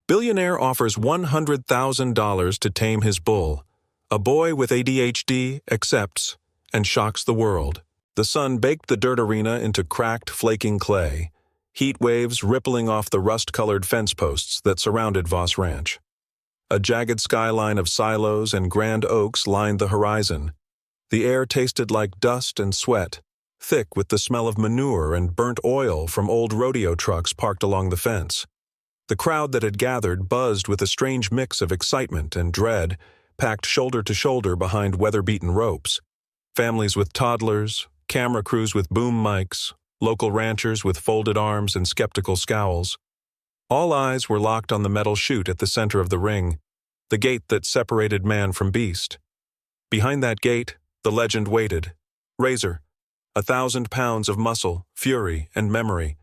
Billionaire offers $100,000 to tame his bull. A boy with ADHD accepts and shocks the world. The sun baked the dirt arena into cracked, flaking clay, heat waves rippling off the rust-colored fence posts that surrounded Voss Ranch. A jagged skyline of silos and grand oaks lined the horizon. The air tasted like dust and sweat, thick with the smell of manure and burnt oil from old rodeo trucks parked along the fence. The crowd that had gathered buzzed with a strange mix of excitement and dread, packed shoulder to shoulder behind weather-beaten ropes. Families with toddlers, camera crews with boom mics, local ranchers with folded arms and skeptical scowls. All eyes were locked on the metal chute at the center of the ring, the gate that separated man from beast. Behind that gate, the legend waited. Razor, 1,000 pounds of muscle, fury, and memory.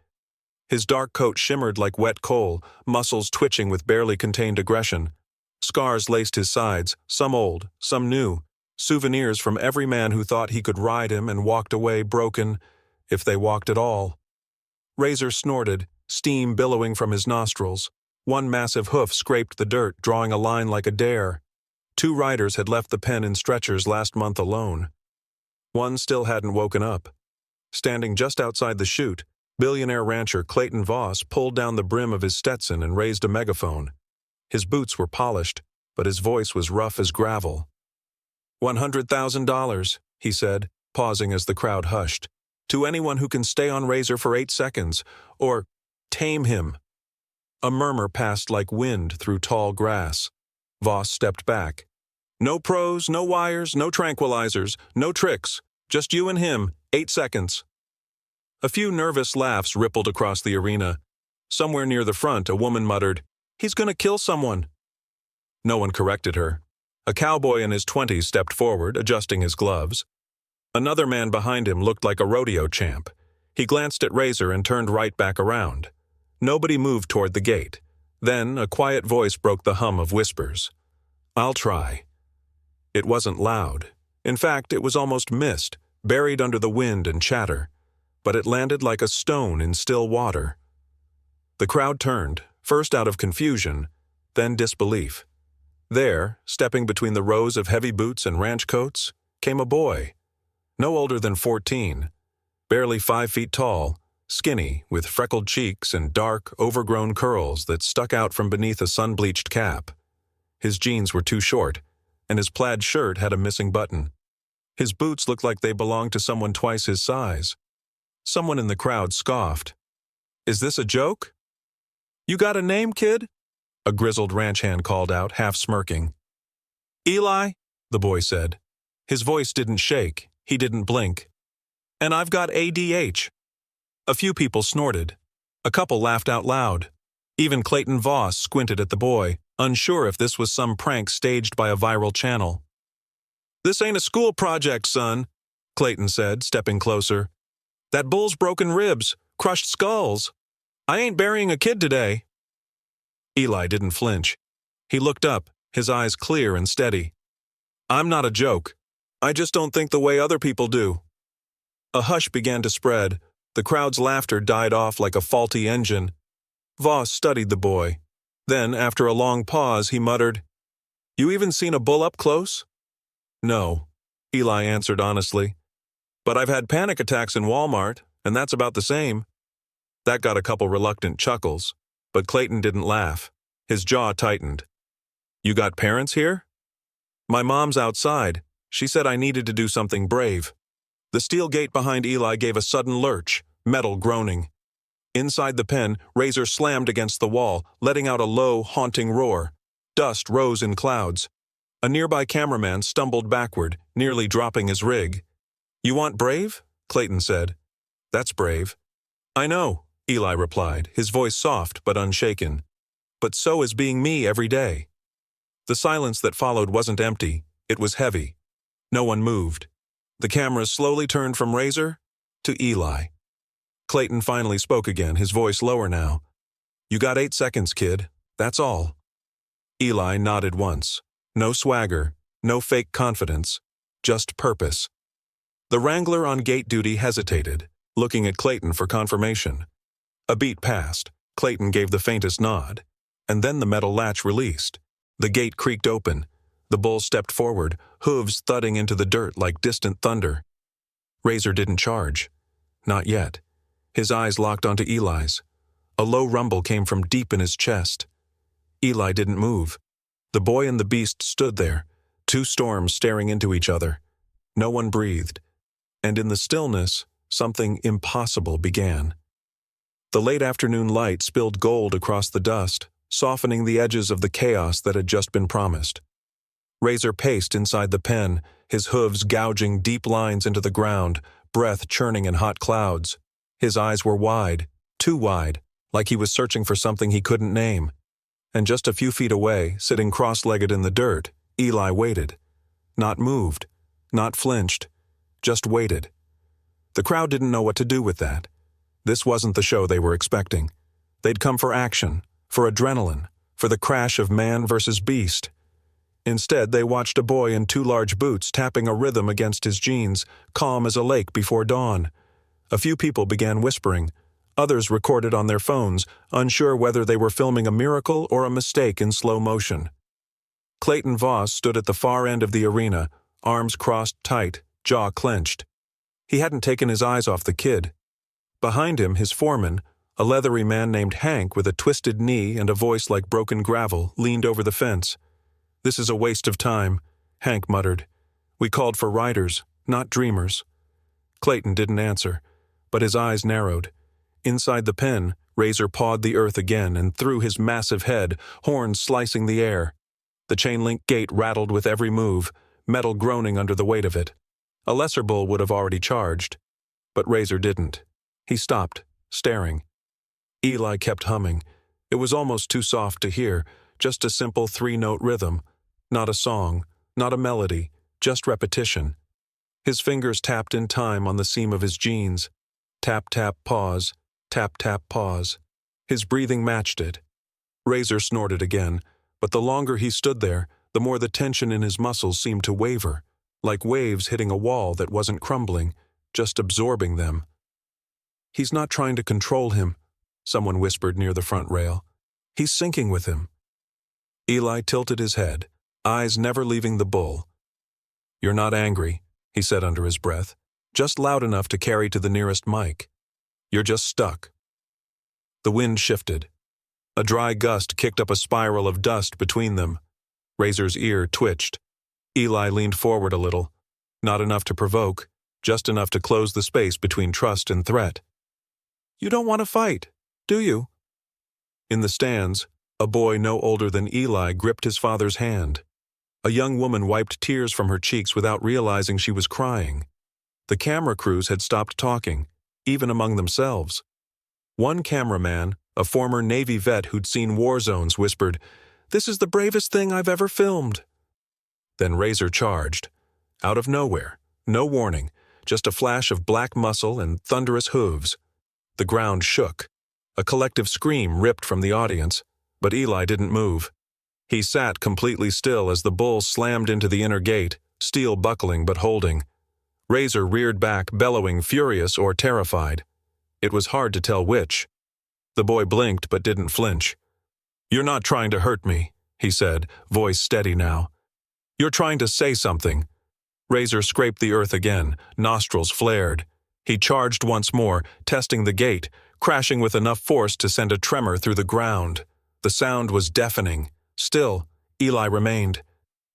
His dark coat shimmered like wet coal, muscles twitching with barely contained aggression. Scars laced his sides, some old, some new, souvenirs from every man who thought he could ride him and walked away broken, if they walked at all. Razor snorted, steam billowing from his nostrils. One massive hoof scraped the dirt, drawing a line like a dare. 2 riders had left the pen in stretchers last month alone. One still hadn't woken up. Standing just outside the chute, billionaire rancher Clayton Voss pulled down the brim of his Stetson and raised a megaphone. His boots were polished, but his voice was rough as gravel. $100,000, he said, pausing as the crowd hushed. To anyone who can stay on Razor for 8 seconds, or tame him. A murmur passed like wind through tall grass. Voss stepped back. No pros, no wires, no tranquilizers, no tricks. Just you and him, 8 seconds. A few nervous laughs rippled across the arena. Somewhere near the front, a woman muttered, "He's gonna kill someone." No one corrected her. A cowboy in his 20s stepped forward, adjusting his gloves. Another man behind him looked like a rodeo champ. He glanced at Razor and turned right back around. Nobody moved toward the gate. Then a quiet voice broke the hum of whispers. "I'll try." It wasn't loud. In fact, it was almost mist, buried under the wind and chatter. But it landed like a stone in still water. The crowd turned, first out of confusion, then disbelief. There, stepping between the rows of heavy boots and ranch coats, came a boy. No older than 14, barely 5 feet tall, skinny, with freckled cheeks and dark, overgrown curls that stuck out from beneath a sun-bleached cap. His jeans were too short, and his plaid shirt had a missing button. His boots looked like they belonged to someone twice his size. Someone in the crowd scoffed. "Is this a joke?" "You got a name, kid?" a grizzled ranch hand called out, half smirking. "Eli," the boy said. His voice didn't shake, he didn't blink. "And I've got ADH." A few people snorted. A couple laughed out loud. Even Clayton Voss squinted at the boy, unsure if this was some prank staged by a viral channel. "This ain't a school project, son," Clayton said, stepping closer. "That bull's broken ribs, crushed skulls. I ain't burying a kid today." Eli didn't flinch. He looked up, his eyes clear and steady. "I'm not a joke. I just don't think the way other people do." A hush began to spread. The crowd's laughter died off like a faulty engine. Voss studied the boy. Then, after a long pause, he muttered, "You even seen a bull up close?" "No," Eli answered honestly. "But I've had panic attacks in Walmart, and that's about the same." That got a couple reluctant chuckles, but Clayton didn't laugh. His jaw tightened. "You got parents here?" "My mom's outside. She said I needed to do something brave." The steel gate behind Eli gave a sudden lurch, metal groaning. Inside the pen, Razor slammed against the wall, letting out a low, haunting roar. Dust rose in clouds. A nearby cameraman stumbled backward, nearly dropping his rig. "You want brave?" Clayton said. "That's brave." "I know," Eli replied, his voice soft but unshaken. "But so is being me every day." The silence that followed wasn't empty, it was heavy. No one moved. The cameras slowly turned from Razor to Eli. Clayton finally spoke again, his voice lower now. "You got 8 seconds, kid. That's all." Eli nodded once. No swagger, no fake confidence, just purpose. The wrangler on gate duty hesitated, looking at Clayton for confirmation. A beat passed. Clayton gave the faintest nod. and then the metal latch released. The gate creaked open. The bull stepped forward, hooves thudding into the dirt like distant thunder. Razor didn't charge. Not yet. His eyes locked onto Eli's. A low rumble came from deep in his chest. Eli didn't move. The boy and the beast stood there, two storms staring into each other. No one breathed. And in the stillness, something impossible began. The late afternoon light spilled gold across the dust, softening the edges of the chaos that had just been promised. Razor paced inside the pen, his hooves gouging deep lines into the ground, breath churning in hot clouds. His eyes were wide, too wide, like he was searching for something he couldn't name. And just a few feet away, sitting cross-legged in the dirt, Eli waited. Not moved, not flinched, just waited. The crowd didn't know what to do with that. This wasn't the show they were expecting. They'd come for action, for adrenaline, for the crash of man versus beast. Instead, they watched a boy in two large boots tapping a rhythm against his jeans, calm as a lake before dawn. A few people began whispering. Others recorded on their phones, unsure whether they were filming a miracle or a mistake in slow motion. Clayton Voss stood at the far end of the arena, arms crossed tight, jaw clenched. He hadn't taken his eyes off the kid. Behind him, his foreman, a leathery man named Hank with a twisted knee and a voice like broken gravel, leaned over the fence. "This is a waste of time," Hank muttered. "We called for riders, not dreamers." Clayton didn't answer, but his eyes narrowed. Inside the pen, Razor pawed the earth again and threw his massive head, horns slicing the air. The chain-link gate rattled with every move, metal groaning under the weight of it. A lesser bull would have already charged, but Razor didn't. He stopped, staring. Eli kept humming. It was almost too soft to hear, just a simple three-note rhythm. Not a song, not a melody, just repetition. His fingers tapped in time on the seam of his jeans. Tap, tap, pause. Tap, tap, pause. His breathing matched it. Razor snorted again, but the longer he stood there, the more the tension in his muscles seemed to waver, like waves hitting a wall that wasn't crumbling, just absorbing them. "He's not trying to control him," someone whispered near the front rail. "He's sinking with him." Eli tilted his head, eyes never leaving the bull. "You're not angry," he said under his breath, just loud enough to carry to the nearest mic. "You're just stuck." The wind shifted. A dry gust kicked up a spiral of dust between them. Razor's ear twitched. Eli leaned forward a little. Not enough to provoke, just enough to close the space between trust and threat. "You don't want to fight, do you?" In the stands, a boy no older than Eli gripped his father's hand. A young woman wiped tears from her cheeks without realizing she was crying. The camera crews had stopped talking, even among themselves. One cameraman, a former Navy vet who'd seen war zones, whispered, "This is the bravest thing I've ever filmed." Then Razor charged. Out of nowhere, no warning, just a flash of black muscle and thunderous hooves. The ground shook. A collective scream ripped from the audience, but Eli didn't move. He sat completely still as the bull slammed into the inner gate, steel buckling but holding. Razor reared back, bellowing, furious or terrified. It was hard to tell which. The boy blinked but didn't flinch. "You're not trying to hurt me," he said, voice steady now. "You're trying to say something." Razor scraped the earth again, nostrils flared. He charged once more, testing the gate, crashing with enough force to send a tremor through the ground. The sound was deafening. Still, Eli remained.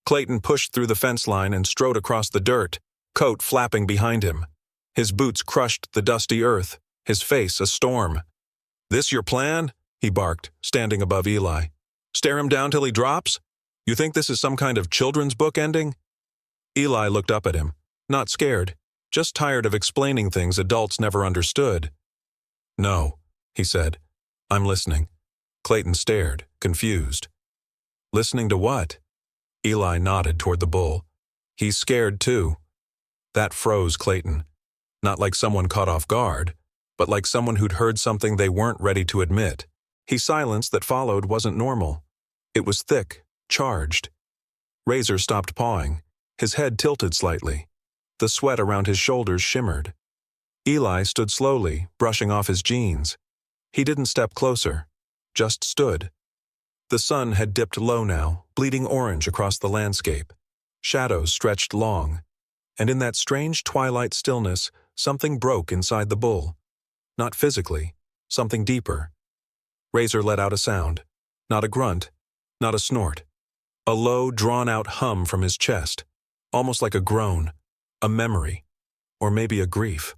Clayton pushed through the fence line and strode across the dirt, coat flapping behind him. His boots crushed the dusty earth, his face a storm. "This your plan?" he barked, standing above Eli. "Stare him down till he drops? You think this is some kind of children's book ending?" Eli looked up at him, not scared, just tired of explaining things adults never understood. "No," he said. "I'm listening." Clayton stared, confused. "Listening to what?" Eli nodded toward the bull. "He's scared too." That froze Clayton. Not like someone caught off guard, but like someone who'd heard something they weren't ready to admit. His silence that followed wasn't normal. It was thick, charged. Razor stopped pawing. His head tilted slightly. The sweat around his shoulders shimmered. Eli stood slowly, brushing off his jeans. He didn't step closer, just stood. The sun had dipped low now, bleeding orange across the landscape. Shadows stretched long, and in that strange twilight stillness, something broke inside the bull. Not physically, something deeper. Razor let out a sound. Not a grunt, not a snort. A low, drawn-out hum from his chest, almost like a groan, a memory, or maybe a grief.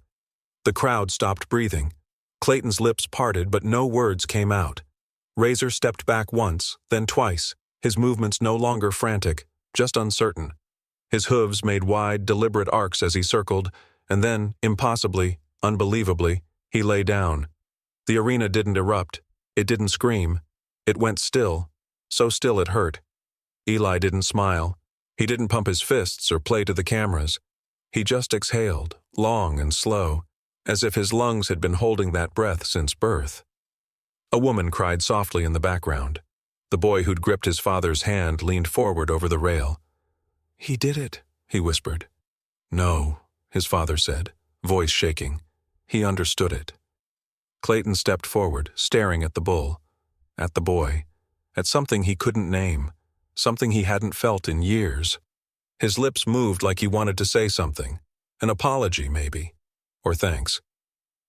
The crowd stopped breathing. Clayton's lips parted, but no words came out. Razor stepped back once, then twice, his movements no longer frantic, just uncertain. His hooves made wide, deliberate arcs as he circled, and then, impossibly, unbelievably, he lay down. The arena didn't erupt. It didn't scream. It went still, so still it hurt. Eli didn't smile. He didn't pump his fists or play to the cameras. He just exhaled, long and slow, as if his lungs had been holding that breath since birth. A woman cried softly in the background. The boy who'd gripped his father's hand leaned forward over the rail. "He did it," he whispered. "No," his father said, voice shaking. He understood it. Clayton stepped forward, staring at the bull, at the boy, at something he couldn't name, something he hadn't felt in years. His lips moved like he wanted to say something, an apology maybe, or thanks.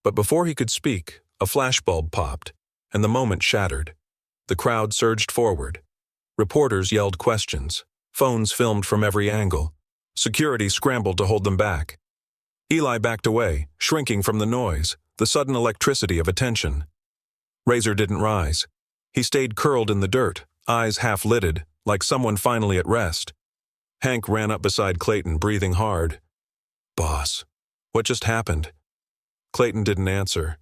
But before he could speak, a flashbulb popped, and the moment shattered. The crowd surged forward. Reporters yelled questions. Phones filmed from every angle. Security scrambled to hold them back. Eli backed away, shrinking from the noise, the sudden electricity of attention. Razor didn't rise. He stayed curled in the dirt, eyes half-lidded, like someone finally at rest. Hank ran up beside Clayton, breathing hard. "Boss, what just happened?" Clayton didn't answer.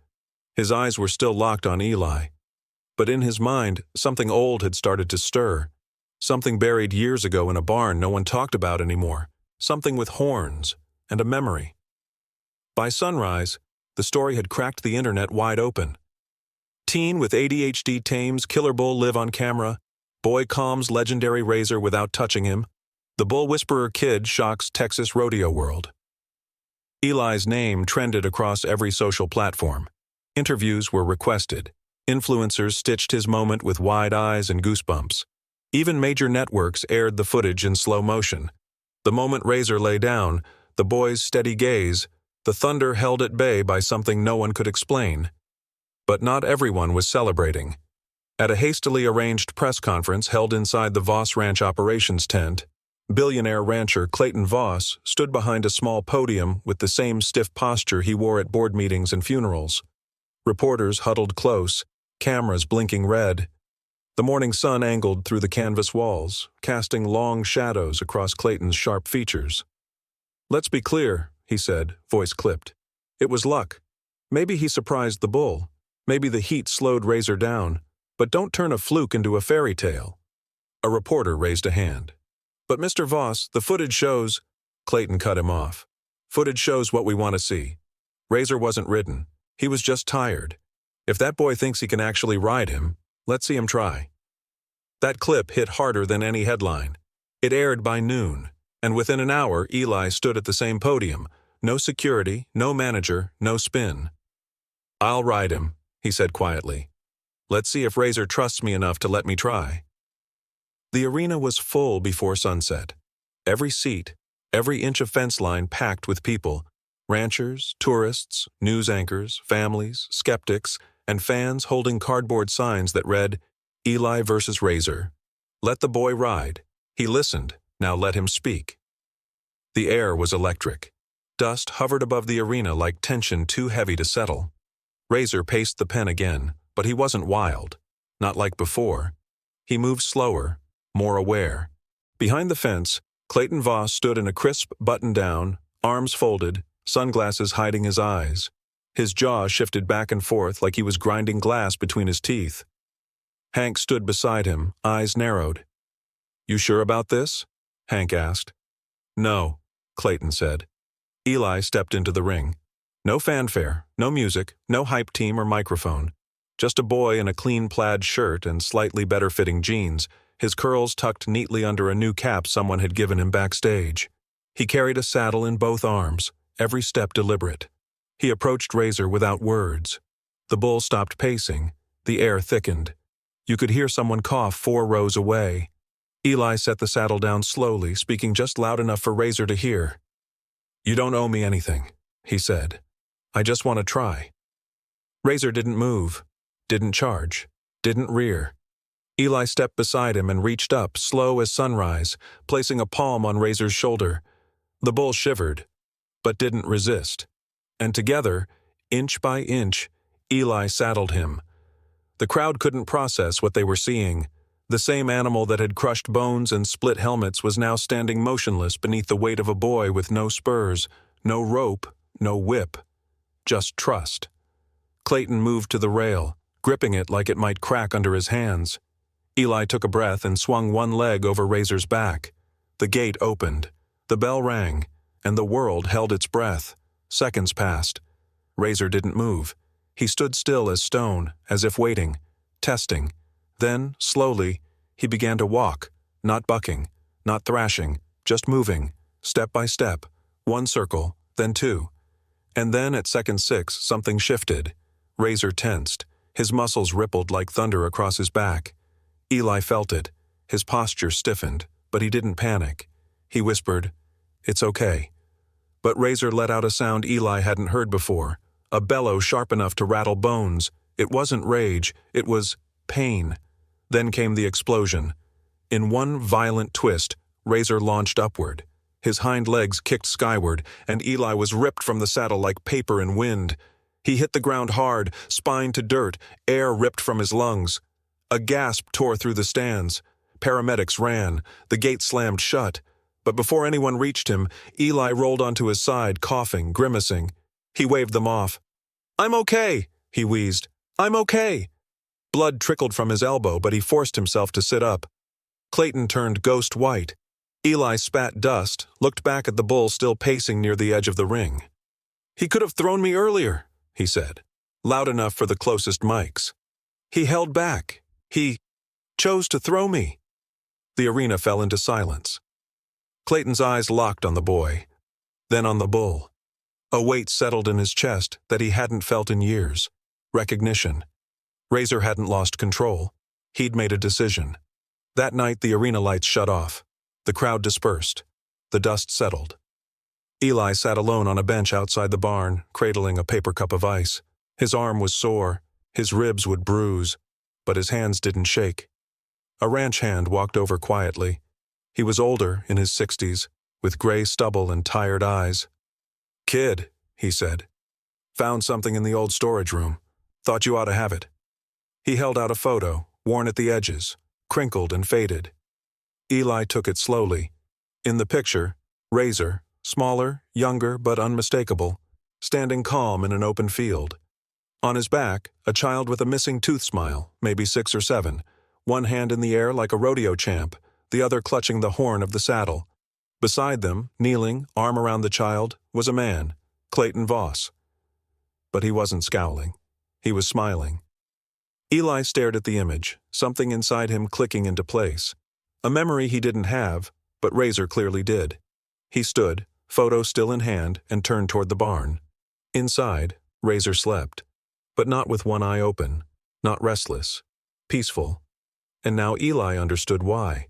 His eyes were still locked on Eli. But in his mind, something old had started to stir. Something buried years ago in a barn no one talked about anymore. Something with horns and a memory. By sunrise, the story had cracked the internet wide open. Teen with ADHD tames killer bull live on camera. Boy calms legendary razor without touching him. The bull whisperer kid shocks Texas rodeo world. Eli's name trended across every social platform. Interviews were requested. Influencers stitched his moment with wide eyes and goosebumps. Even major networks aired the footage in slow motion. The moment Razor lay down, the boy's steady gaze, the thunder held at bay by something no one could explain. But not everyone was celebrating. At a hastily arranged press conference held inside the Voss Ranch operations tent, billionaire rancher Clayton Voss stood behind a small podium with the same stiff posture he wore at board meetings and funerals. Reporters huddled close, cameras blinking red. The morning sun angled through the canvas walls, casting long shadows across Clayton's sharp features. "Let's be clear," he said, voice clipped. "It was luck. Maybe he surprised the bull. Maybe the heat slowed Razor down. But don't turn a fluke into a fairy tale." A reporter raised a hand. "But Mr. Voss, the footage shows—" Clayton cut him off. "Footage shows what we want to see. Razor wasn't ridden. He was just tired. If that boy thinks he can actually ride him, let's see him try." That clip hit harder than any headline. It aired by noon, and within an hour Eli stood at the same podium. No security, no manager, no spin. "I'll ride him," he said quietly. "Let's see if Razor trusts me enough to let me try." The arena was full before sunset. Every seat, every inch of fence line packed with people. Ranchers, tourists, news anchors, families, skeptics, and fans holding cardboard signs that read, "Eli versus Razor. Let the boy ride. He listened, now let him speak." The air was electric. Dust hovered above the arena like tension too heavy to settle. Razor paced the pen again, but he wasn't wild. Not like before. He moved slower, more aware. Behind the fence, Clayton Voss stood in a crisp button-down, arms folded, sunglasses hiding his eyes. His jaw shifted back and forth like he was grinding glass between his teeth. Hank stood beside him, eyes narrowed. "You sure about this?" Hank asked. "No," Clayton said. Eli stepped into the ring. No fanfare, no music, no hype team or microphone. Just a boy in a clean plaid shirt and slightly better-fitting jeans, his curls tucked neatly under a new cap someone had given him backstage. He carried a saddle in both arms, every step deliberate. He approached Razor without words. The bull stopped pacing. The air thickened. You could hear someone cough 4 rows away. Eli set the saddle down slowly, speaking just loud enough for Razor to hear. "You don't owe me anything," he said. "I just want to try." Razor didn't move, didn't charge, didn't rear. Eli stepped beside him and reached up, slow as sunrise, placing a palm on Razor's shoulder. The bull shivered, but didn't resist. And together, inch by inch, Eli saddled him. The crowd couldn't process what they were seeing. The same animal that had crushed bones and split helmets was now standing motionless beneath the weight of a boy with no spurs, no rope, no whip. Just trust. Clayton moved to the rail, gripping it like it might crack under his hands. Eli took a breath and swung one leg over Razor's back. The gate opened. The bell rang, and the world held its breath. Seconds passed. Razor didn't move. He stood still as stone, as if waiting, testing. Then, slowly, he began to walk, not bucking, not thrashing, just moving, step by step, 1 circle, then 2. And then at second 6, something shifted. Razor tensed. His muscles rippled like thunder across his back. Eli felt it. His posture stiffened, but he didn't panic. He whispered, "It's okay." But Razor let out a sound Eli hadn't heard before, a bellow sharp enough to rattle bones. It wasn't rage, it was pain. Then came the explosion. In one violent twist, Razor launched upward. His hind legs kicked skyward, and Eli was ripped from the saddle like paper in wind. He hit the ground hard, spine to dirt, air ripped from his lungs. A gasp tore through the stands. Paramedics ran. The gate slammed shut. But before anyone reached him, Eli rolled onto his side, coughing, grimacing. He waved them off. "I'm okay," he wheezed. "I'm okay." Blood trickled from his elbow, but he forced himself to sit up. Clayton turned ghost white. Eli spat dust, looked back at the bull still pacing near the edge of the ring. "He could have thrown me earlier," he said, loud enough for the closest mics. "He held back. He chose to throw me." The arena fell into silence. Clayton's eyes locked on the boy, then on the bull. A weight settled in his chest that he hadn't felt in years. Recognition. Razor hadn't lost control. He'd made a decision. That night the arena lights shut off. The crowd dispersed. The dust settled. Eli sat alone on a bench outside the barn, cradling a paper cup of ice. His arm was sore. His ribs would bruise, but his hands didn't shake. A ranch hand walked over quietly. He was older, in his 60s, with gray stubble and tired eyes. "Kid," he said. "Found something in the old storage room. Thought you ought to have it." He held out a photo, worn at the edges, crinkled and faded. Eli took it slowly. In the picture, Razor, smaller, younger, but unmistakable, standing calm in an open field. On his back, a child with a missing tooth smile, maybe 6 or 7, one hand in the air like a rodeo champ, the other clutching the horn of the saddle. Beside them, kneeling, arm around the child, was a man, Clayton Voss. But he wasn't scowling. He was smiling. Eli stared at the image, something inside him clicking into place. A memory he didn't have, but Razor clearly did. He stood, photo still in hand, and turned toward the barn. Inside, Razor slept, but not with one eye open, not restless, peaceful. And now Eli understood why.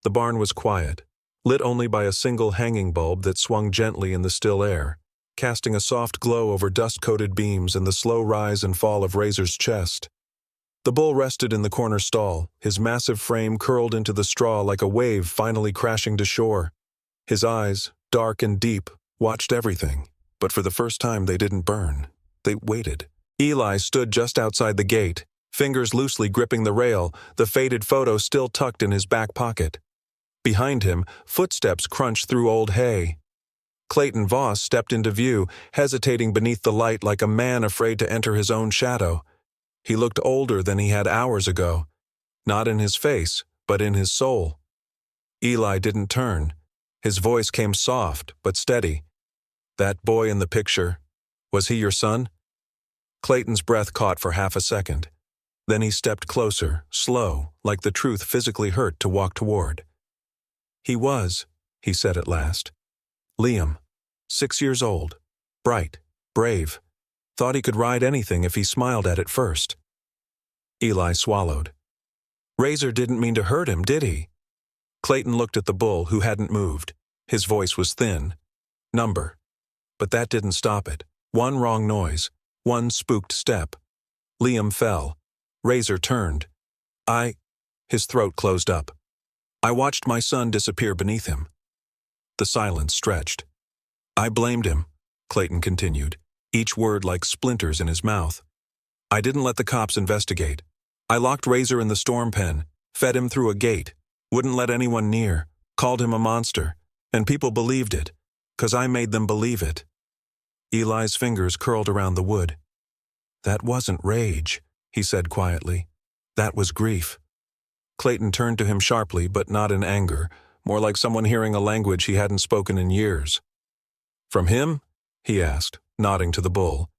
The barn was quiet, lit only by a single hanging bulb that swung gently in the still air, casting a soft glow over dust-coated beams and the slow rise and fall of Razor's chest. The bull rested in the corner stall, his massive frame curled into the straw like a wave finally crashing to shore. His eyes, dark and deep, watched everything, but for the first time they didn't burn. They waited. Eli stood just outside the gate, fingers loosely gripping the rail, the faded photo still tucked in his back pocket. Behind him, footsteps crunched through old hay. Clayton Voss stepped into view, hesitating beneath the light like a man afraid to enter his own shadow. He looked older than he had hours ago, not in his face, but in his soul. Eli didn't turn. His voice came soft but steady. "That boy in the picture, was he your son?" Clayton's breath caught for half a second. Then he stepped closer, slow, like the truth physically hurt to walk toward. "He was," he said at last. "Liam, 6 years old, bright, brave. Thought he could ride anything if he smiled at it first." Eli swallowed. Razor didn't mean to hurt him, did he? Clayton looked at the bull, who hadn't moved. His voice was thin. Number. But that didn't stop it. One wrong noise. One spooked step. Liam fell. Razor turned. His throat closed up. I watched my son disappear beneath him. The silence stretched. I blamed him, Clayton continued, each word like splinters in his mouth. I didn't let the cops investigate. I locked Razor in the storm pen, fed him through a gate, wouldn't let anyone near, called him a monster, and people believed it, 'cause I made them believe it. Eli's fingers curled around the wood. That wasn't rage, he said quietly. That was grief. Clayton turned to him sharply, but not in anger, more like someone hearing a language he hadn't spoken in years. From him? He asked, nodding to the bull.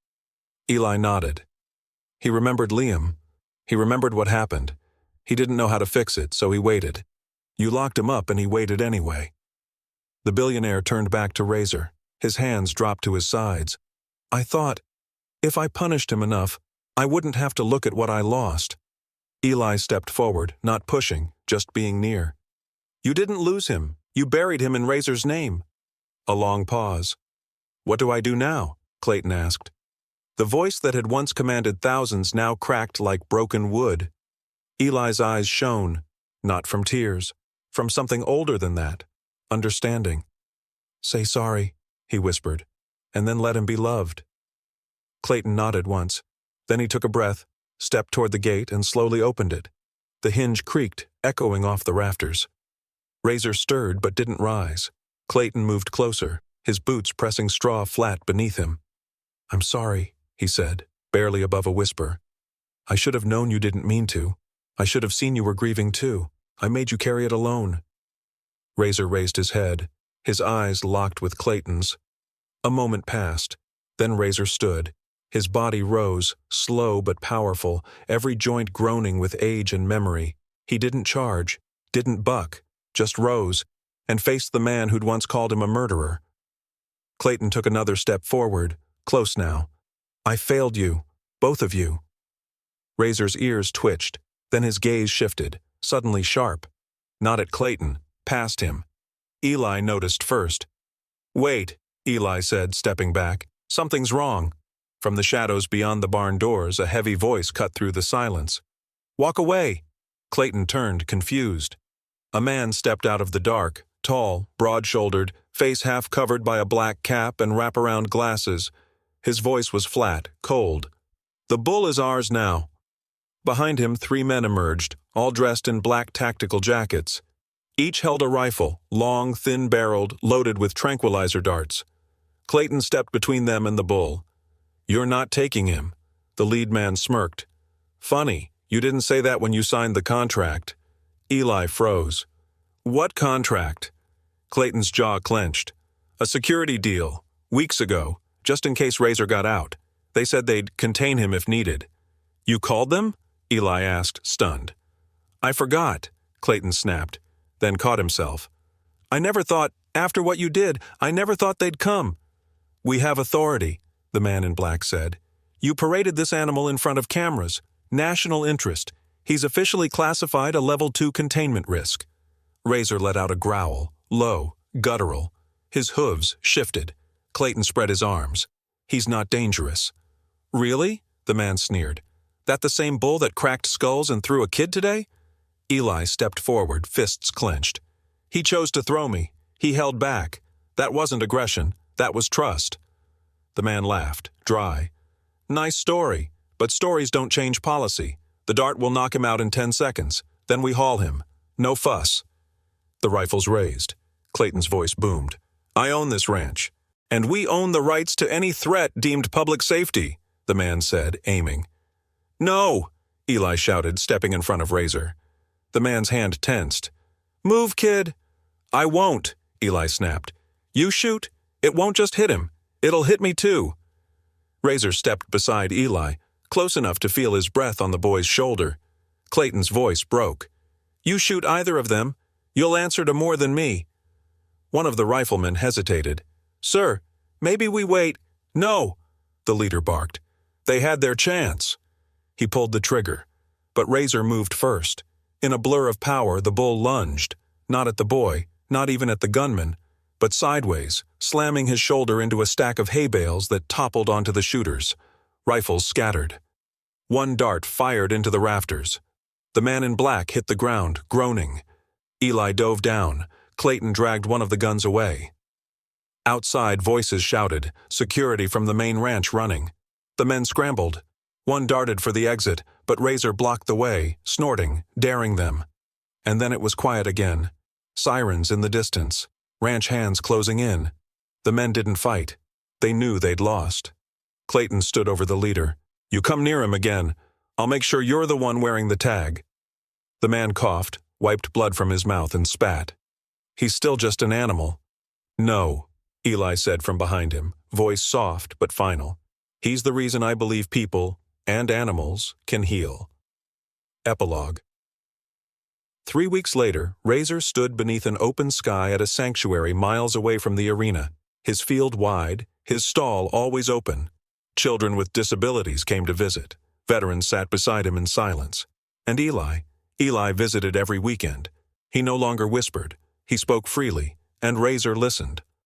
Eli nodded. He remembered Liam. He remembered what happened. He didn't know how to fix it, so he waited. You locked him up and he waited anyway. The billionaire turned back to Razor. His hands dropped to his sides. I thought, if I punished him enough, I wouldn't have to look at what I lost. Eli stepped forward, not pushing, just being near. You didn't lose him. You buried him in Razor's name. A long pause. What do I do now? Clayton asked. The voice that had once commanded thousands now cracked like broken wood. Eli's eyes shone, not from tears, from something older than that, understanding. Say sorry, he whispered, and then let him be loved. Clayton nodded once. Then he took a breath, stepped toward the gate, and slowly opened it. The hinge creaked, echoing off the rafters. Razor stirred but didn't rise. Clayton moved closer, his boots pressing straw flat beneath him. I'm sorry, he said, barely above a whisper. I should have known you didn't mean to. I should have seen you were grieving too. I made you carry it alone. Razor raised his head, his eyes locked with Clayton's. A moment passed. Then Razor stood. His body rose, slow but powerful, every joint groaning with age and memory. He didn't charge, didn't buck, just rose, and faced the man who'd once called him a murderer. Clayton took another step forward, close now. I failed you, both of you. Razor's ears twitched, then his gaze shifted, suddenly sharp. Not at Clayton, past him. Eli noticed first. Wait, Eli said, stepping back. Something's wrong. From the shadows beyond the barn doors, a heavy voice cut through the silence. Walk away! Clayton turned, confused. A man stepped out of the dark, tall, broad-shouldered, face half covered by a black cap and wraparound glasses. His voice was flat, cold. The bull is ours now. Behind him, 3 men emerged, all dressed in black tactical jackets. Each held a rifle, long, thin-barreled, loaded with tranquilizer darts. Clayton stepped between them and the bull. You're not taking him. The lead man smirked. Funny, you didn't say that when you signed the contract. Eli froze. What contract? Clayton's jaw clenched. A security deal, weeks ago, just in case Razor got out. They said they'd contain him if needed. You called them? Eli asked, stunned. I forgot, Clayton snapped, then caught himself. I never thought, after what you did, I never thought they'd come. We have authority, the man in black said. You paraded this animal in front of cameras. National interest. He's officially classified a level 2 containment risk. Razor let out a growl, low, guttural. His hooves shifted. Clayton spread his arms. He's not dangerous. Really? The man sneered. That the same bull that cracked skulls and threw a kid today? Eli stepped forward, fists clenched. He chose to throw me. He held back. That wasn't aggression. That was trust. The man laughed, dry. Nice story, but stories don't change policy. The dart will knock him out in 10 seconds. Then we haul him. No fuss. The rifles raised. Clayton's voice boomed. I own this ranch. And we own the rights to any threat deemed public safety, the man said, aiming. No, Eli shouted, stepping in front of Razor. The man's hand tensed. Move, kid. I won't, Eli snapped. You shoot, it won't just hit him. It'll hit me too. Razor stepped beside Eli, close enough to feel his breath on the boy's shoulder. Clayton's voice broke. You shoot either of them, you'll answer to more than me. One of the riflemen hesitated. Sir, maybe we wait. No, the leader barked. They had their chance. He pulled the trigger, but Razor moved first. In a blur of power, the bull lunged, not at the boy, not even at the gunman, but sideways, slamming his shoulder into a stack of hay bales that toppled onto the shooters. Rifles scattered. One dart fired into the rafters. The man in black hit the ground, groaning. Eli dove down. Clayton dragged one of the guns away. Outside, voices shouted, security from the main ranch running. The men scrambled. One darted for the exit, but Razor blocked the way, snorting, daring them. And then it was quiet again. Sirens in the distance. Ranch hands closing in. The men didn't fight. They knew they'd lost. Clayton stood over the leader. You come near him again. I'll make sure you're the one wearing the tag. The man coughed, wiped blood from his mouth, and spat. He's still just an animal. No, Eli said from behind him, voice soft but final. He's the reason I believe people, and animals, can heal. Epilogue. 3 weeks later, Razor stood beneath an open sky at a sanctuary miles away from the arena, his field wide, his stall always open. Children with disabilities came to visit. Veterans sat beside him in silence. And Eli visited every weekend. He no longer whispered. He spoke freely, and Razor listened.